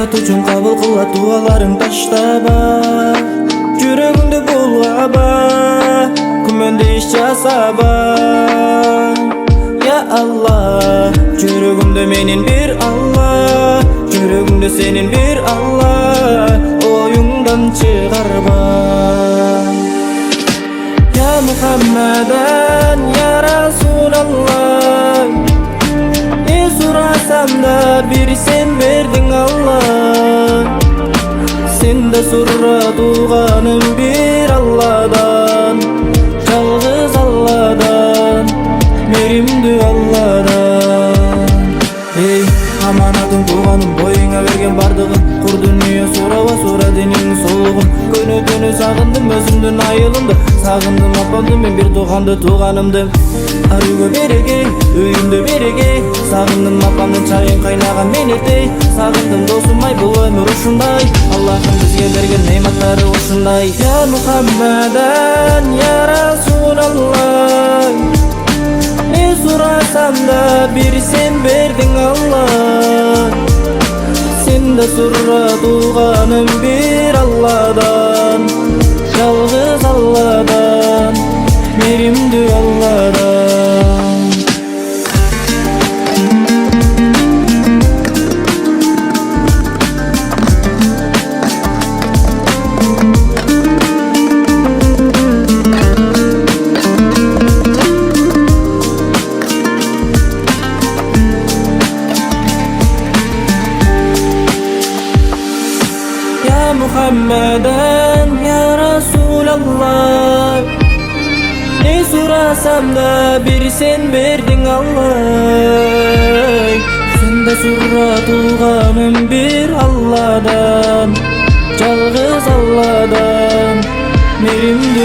Yaratuvchum qabul qilma dualaring tashlaba, yuragimda bulg'aba, kumanda ish jasaba. Ya Allah, yuragimda menin bir Allah, yuragimda senin bir Allah, oyungdan chiqarma. Ya Muhammadan ya Rasulallah, ne so'rasam da bir sen berding Allah. Sende so'ratuganim bir Allah'dan, yalg'iz Allah'dan, merimdi Allah'dan. Ey amanating tuganim, boyunga bergen bardygın, kur dünya so'raba so'ra dening so'lug'im. Könü sagındım, özümdün ayılımdı, sagındım apamdı men bir tugandı tuganımdı. Arıga berege, öýümde berege, sagındım apamdın çayın kaynagan menetey. Sagındım dostum ay bu ömür uşunday, Allah'ın bizge bergen neymatlary uşunday. Ya Muhammadan ya Rasulallah, ne sorasam da bir sen berding Allah. Sende so'ratuganim bir Allah'dan, yalg'iz Allah'dan, merimdi Allah'dan. Ya Muhammadan ya Rasulallah, ne sorasam da bir sen berding Allah. Sende so'ratuganim bir Allah'dan, yalg'iz Allah'dan, merimdi